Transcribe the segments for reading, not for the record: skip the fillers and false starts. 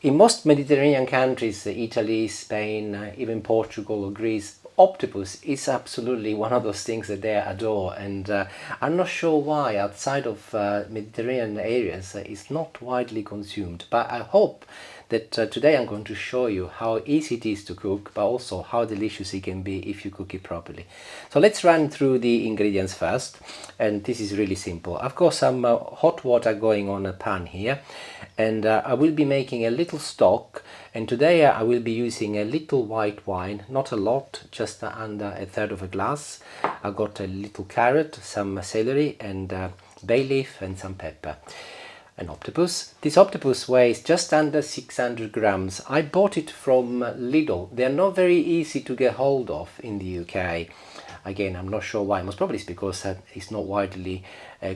In most Mediterranean countries, Italy, Spain, even Portugal or Greece, octopus is absolutely one of those things that they adore, and I'm not sure why outside of Mediterranean areas it's not widely consumed. But I hope that today I'm going to show you how easy it is to cook, but also how delicious it can be if you cook it properly. So let's run through the ingredients first, and this is really simple. I've got some hot water going on a pan here, and I will be making a little stock, and today I will be using a little white wine, not a lot, just under a third of a glass. I've got a little carrot, some celery, and bay leaf, and some pepper. An octopus. This octopus weighs just under 600 grams. I bought it from Lidl. They're not very easy to get hold of in the UK. Again, I'm not sure why. Most probably it's because it's not widely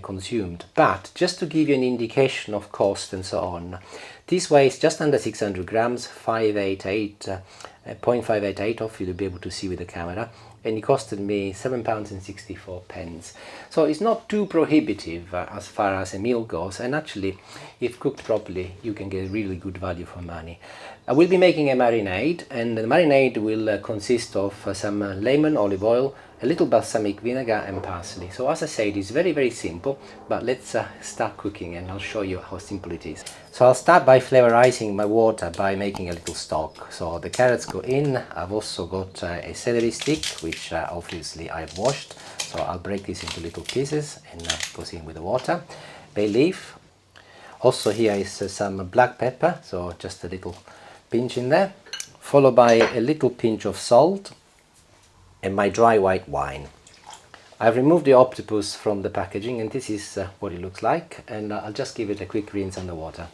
consumed. But just to give you an indication of cost and so on, this weighs just under 600 grams, 0.588 off, you'll be able to see with the camera, and it costed me £7.64. So it's not too prohibitive as far as a meal goes, and actually, if cooked properly, you can get really good value for money. I will be making a marinade, and the marinade will consist of some lemon, olive oil, a little balsamic vinegar and parsley. So as I said, it's very simple, but let's start cooking and I'll show you how simple it is. So I'll start by flavorizing my water by making a little stock. So the carrots go in. I've also got a celery stick, which obviously I've washed. So I'll break this into little pieces and goes in with the water. Bay leaf. Also here is some black pepper, so just a little pinch in there. Followed by a little pinch of salt. And my dry white wine. I've removed the octopus from the packaging, and this is what it looks like, and I'll just give it a quick rinse under water.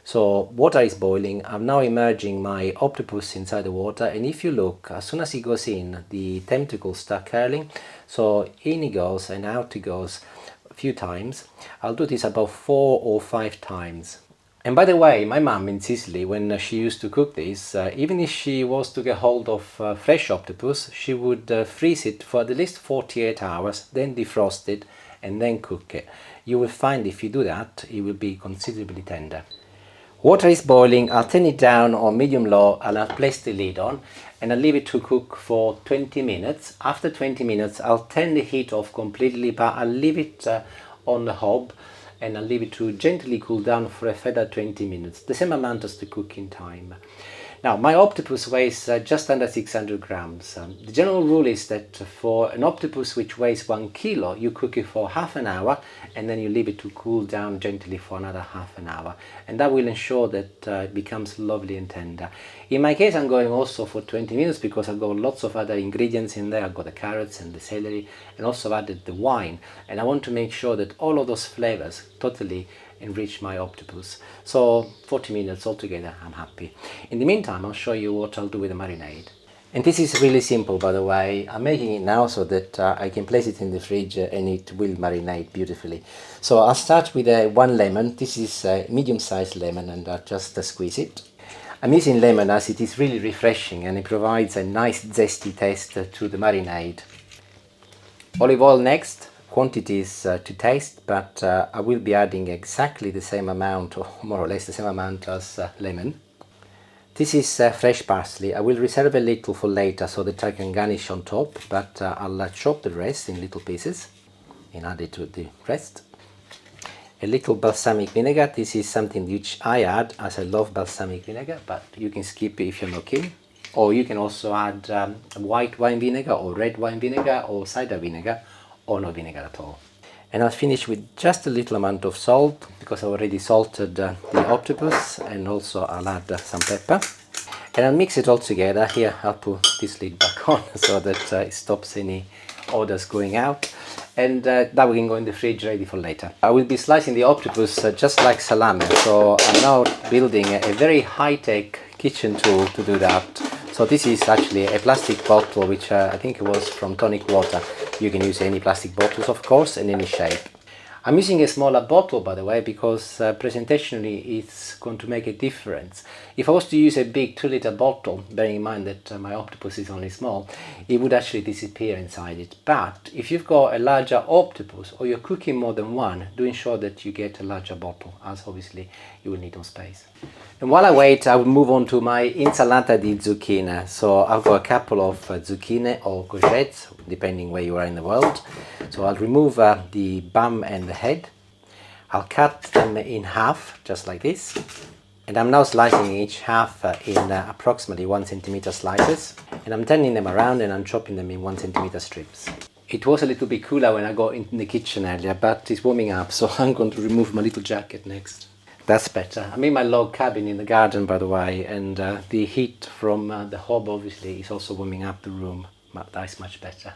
So water is boiling. I'm now immersing my octopus inside the water, and if you look, as soon as it goes in, the tentacles start curling, so in it goes and out it goes a few times. I'll do this about 4 or 5 times. And by the way, my mum in Sicily, when she used to cook this, even if she was to get hold of fresh octopus, she would freeze it for at least 48 hours, then defrost it, and then cook it. You will find if you do that, it will be considerably tender. Water is boiling. I'll turn it down on medium-low, and I'll place the lid on, and I'll leave it to cook for 20 minutes. After 20 minutes, I'll turn the heat off completely, but I'll leave it on the hob, and I'll leave it to gently cool down for a further 20 minutes, the same amount as the cooking time. Now, my octopus weighs just under 600 grams. The general rule is that for an octopus which weighs 1 kilo, you cook it for half an hour, and then you leave it to cool down gently for another half an hour. And that will ensure that it becomes lovely and tender. In my case, I'm going also for 20 minutes because I've got lots of other ingredients in there. I've got the carrots and the celery, and also added the wine. And I want to make sure that all of those flavors totally enrich my octopus. So 40 minutes altogether, I'm happy. In the meantime, I'll show you what I'll do with the marinade. And this is really simple, by the way. I'm making it now so that I can place it in the fridge and it will marinate beautifully. So I'll start with 1 lemon. This is a medium-sized lemon, and I'll just squeeze it. I'm using lemon as it is really refreshing and it provides a nice zesty taste to the marinade. Olive oil next. Quantities to taste, but I will be adding exactly the same amount, or more or less the same amount as lemon. This is fresh parsley. I will reserve a little for later so that I can garnish on top, but I'll chop the rest in little pieces and add it to the rest. A little balsamic vinegar. This is something which I add as I love balsamic vinegar, but you can skip it if you're not keen. Or you can also add white wine vinegar or red wine vinegar or cider vinegar, or no vinegar at all. And I'll finish with just a little amount of salt because I already salted the octopus, and also I'll add some pepper. And I'll mix it all together. Here I'll put this lid back on so that it stops any odors going out, and that we can go in the fridge ready for later. I will be slicing the octopus just like salami, so I'm now building a very high-tech kitchen tool to do that. So this is actually a plastic bottle which I think it was from tonic water. You can use any plastic bottles, of course, in any shape. I'm using a smaller bottle, by the way, because presentationally it's going to make a difference. If I was to use a big 2-liter bottle, bearing in mind that my octopus is only small, it would actually disappear inside it. But if you've got a larger octopus or you're cooking more than one, do ensure that you get a larger bottle, as obviously you will need more space. And while I wait, I will move on to my insalata di zucchina. So I've got a couple of zucchine or courgettes, depending where you are in the world. So I'll remove the bum and the head. I'll cut them in half, just like this. And I'm now slicing each half in approximately 1 centimeter slices. And I'm turning them around and I'm chopping them in 1 centimeter strips. It was a little bit cooler when I got in the kitchen earlier, but it's warming up, so I'm going to remove my little jacket next. That's better. I'm in my log cabin in the garden, by the way, and the heat from the hob obviously is also warming up the room, but that's much better.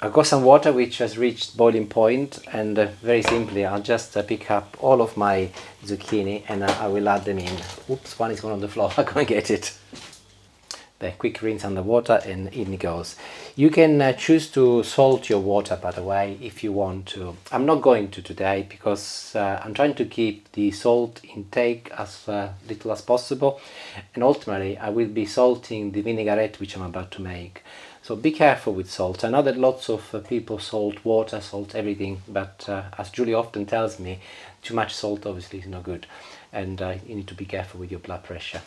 I've got some water which has reached boiling point, and very simply I'll just pick up all of my zucchini and I will add them in. Oops, one is gone on the floor, I can't get it. The quick rinse under water and in it goes. You can choose to salt your water, by the way, if you want to. I'm not going to today because I'm trying to keep the salt intake as little as possible, and ultimately I will be salting the vinaigrette which I'm about to make. So be careful with salt. I know that lots of people salt water, salt everything, but as Julie often tells me, too much salt obviously is no good, and you need to be careful with your blood pressure.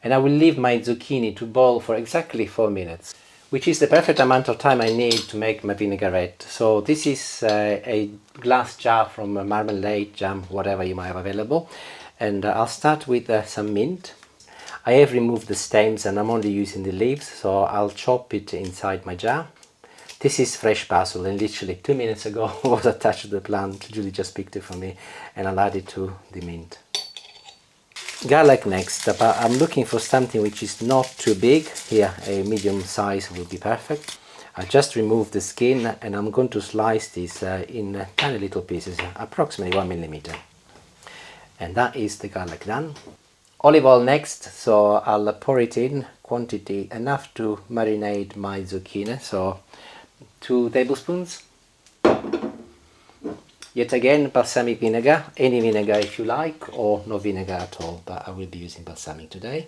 And I will leave my zucchini to boil for exactly 4 minutes, which is the perfect amount of time I need to make my vinaigrette. So this is a glass jar from a marmalade, jam, whatever you might have available. And I'll start with some mint. I have removed the stems and I'm only using the leaves, so I'll chop it inside my jar. This is fresh basil, and literally 2 minutes ago was attached to the plant. Julie just picked it for me, and I'll add it to the mint. Garlic next, but I'm looking for something which is not too big. Here, a medium size will be perfect. I just removed the skin and I'm going to slice this in tiny little pieces, approximately 1 millimeter. And that is the garlic done. Olive oil next, so I'll pour it in, quantity enough to marinate my zucchini, so 2 tablespoons. Yet again, balsamic vinegar, any vinegar if you like, or no vinegar at all, but I will be using balsamic today.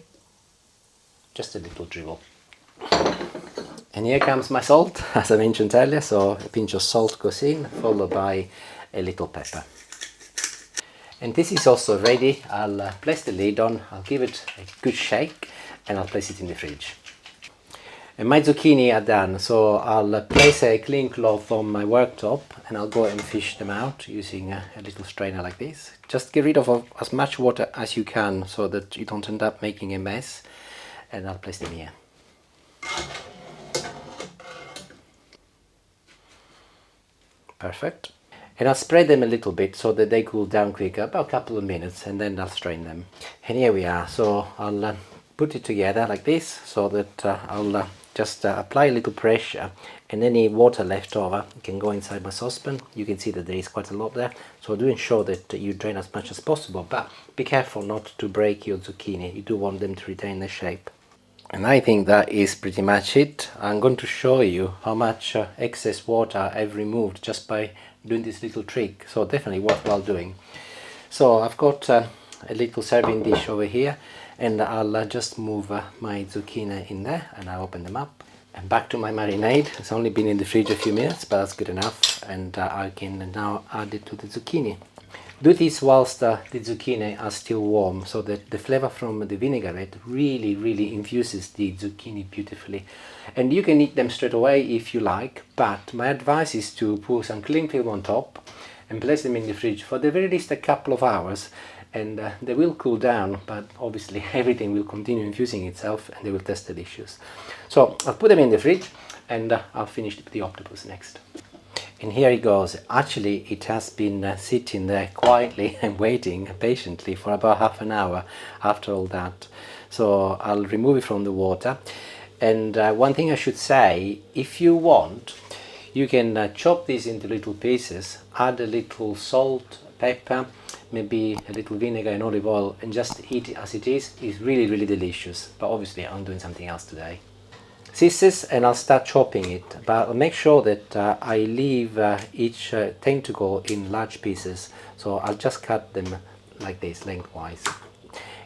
Just a little dribble. And here comes my salt, as I mentioned earlier, so a pinch of salt goes in, followed by a little pepper. And this is also ready. I'll place the lid on, I'll give it a good shake, and I'll place it in the fridge. And my zucchini are done, so I'll place a clean cloth on my worktop and I'll go and fish them out using a little strainer like this. Just get rid of as much water as you can so that you don't end up making a mess, and I'll place them here. Perfect. And I'll spread them a little bit so that they cool down quicker, about a couple of minutes, and then I'll strain them. And here we are, so I'll put it together like this so that I'll just apply a little pressure, and any water left over can go inside my saucepan. You can see that there is quite a lot there, so do ensure that you drain as much as possible, but be careful not to break your zucchini. You do want them to retain their shape. And I think that is pretty much it. I'm going to show you how much excess water I've removed just by doing this little trick, so definitely worthwhile doing. So I've got a little serving dish over here, and I'll just move my zucchini in there and I'll open them up. And back to my marinade. It's only been in the fridge a few minutes, but that's good enough, and I can now add it to the zucchini. Do this whilst the zucchini are still warm, so that the flavor from the vinaigrette really infuses the zucchini beautifully. And you can eat them straight away if you like, but my advice is to put some cling film on top and place them in the fridge for the very least a couple of hours, and they will cool down, but obviously everything will continue infusing itself and they will taste delicious. So I'll put them in the fridge, and I'll finish the octopus next. And here it goes. Actually, it has been sitting there quietly and waiting patiently for about half an hour after all that. So I'll remove it from the water. And one thing I should say, if you want, you can chop these into little pieces, add a little salt, pepper, maybe a little vinegar and olive oil, and just eat it as it is. It's really delicious, but obviously I'm doing something else today. scissors and I'll start chopping it, but I'll make sure that I leave each tentacle in large pieces, so I'll just cut them like this lengthwise.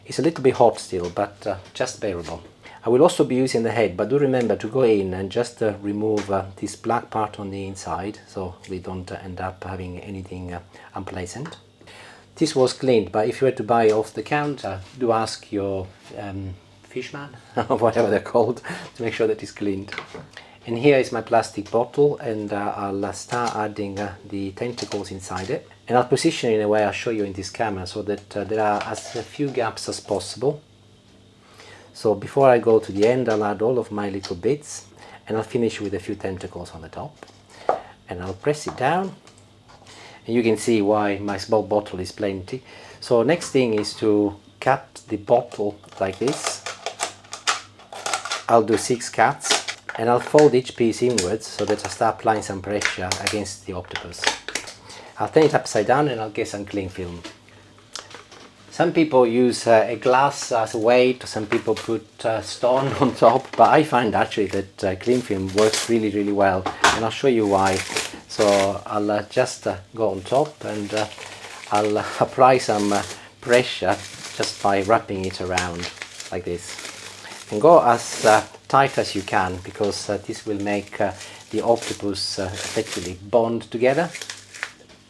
It's a little bit hot still, but just bearable. I will also be using the head, but do remember to go in and just remove this black part on the inside, so we don't end up having anything unpleasant. This was cleaned, but if you were to buy off the counter, do ask your fishman, or whatever they're called, to make sure that it's cleaned. And here is my plastic bottle, and I'll start adding the tentacles inside it. And I'll position it in a way I'll show you in this camera, so that there are as few gaps as possible. So before I go to the end, I'll add all of my little bits, and I'll finish with a few tentacles on the top. And I'll press it down, and you can see why my small bottle is plenty. So next thing is to cut the bottle like this. I'll do 6 cuts, and I'll fold each piece inwards so that I start applying some pressure against the octopus. I'll turn it upside down and I'll get some cling film. Some people use a glass as a weight, some people put stone on top, but I find actually that cling film works really well, and I'll show you why. So I'll just go on top, and I'll apply some pressure just by wrapping it around like this. And go as tight as you can, because this will make the octopus effectively bond together.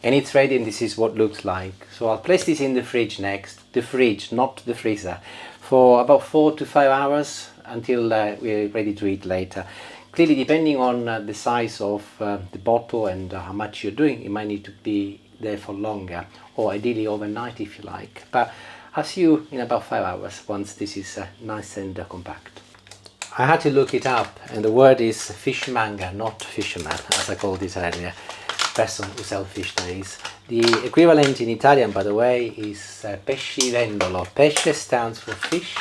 And it's ready, and this is what it looks like. So I'll place this in the fridge next, the fridge, not the freezer, for about 4 to 5 hours until we're ready to eat later. Clearly, depending on the size of the bottle and how much you're doing, it might need to be there for longer, or ideally overnight if you like. But I'll see you in about 5 hours once this is nice and compact. I had to look it up, and the word is fishmonger, not fisherman, as I called it earlier. Person who sells fish, that is. The equivalent in Italian, by the way, is pescivendolo. Pesce stands for fish.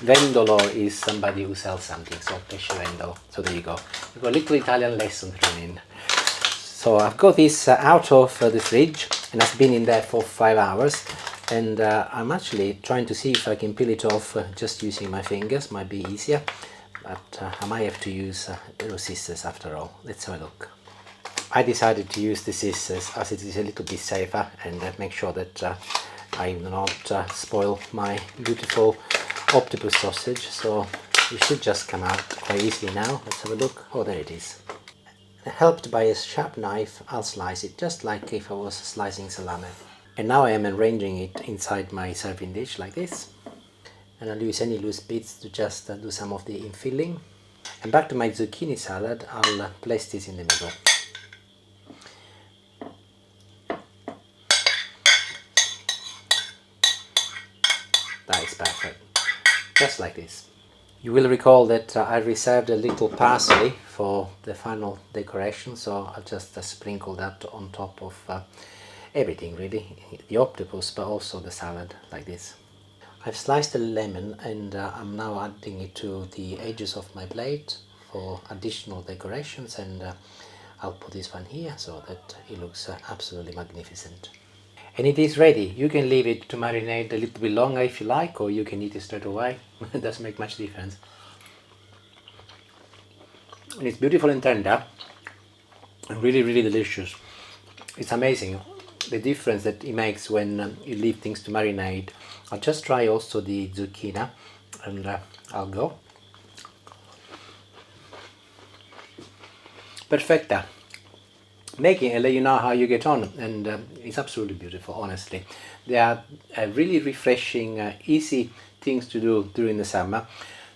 Vendolo is somebody who sells something, so pescivendolo. So there you go. You've got a little Italian lesson thrown in. So I've got this out of the fridge, and it's been in there for 5 hours. And I'm actually trying to see if I can peel it off just using my fingers. Might be easier, but I might have to use little scissors after all. Let's have a look. I decided to use the scissors as it is a little bit safer, and make sure that I do not spoil my beautiful octopus sausage. So it should just come out quite easily now. Let's have a look. Oh, there it is. Helped by a sharp knife, I'll slice it just like if I was slicing salami. And now I am arranging it inside my serving dish like this. And I'll use any loose bits to just do some of the infilling. And back to my zucchini salad, I'll place this in the middle. That is perfect. Just like this. You will recall that I reserved a little parsley for the final decoration, so I'll just sprinkle that on top of everything really, the octopus but also the salad like this. I've sliced a lemon, and I'm now adding it to the edges of my plate for additional decorations, and I'll put this one here so that it looks absolutely magnificent. And it is ready. You can leave it to marinate a little bit longer if you like, or you can eat it straight away. It doesn't make much difference. And it's beautiful and tender, and really delicious. It's amazing the difference that it makes when you leave things to marinate. I'll just try also the zucchina, and I'll go. Perfetta. Making and let you know how you get on, and it's absolutely beautiful, honestly. They are really refreshing, easy things to do during the summer.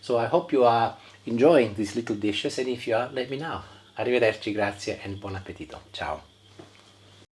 So I hope you are enjoying these little dishes, and if you are, let me know. Arrivederci, grazie, and buon appetito. Ciao.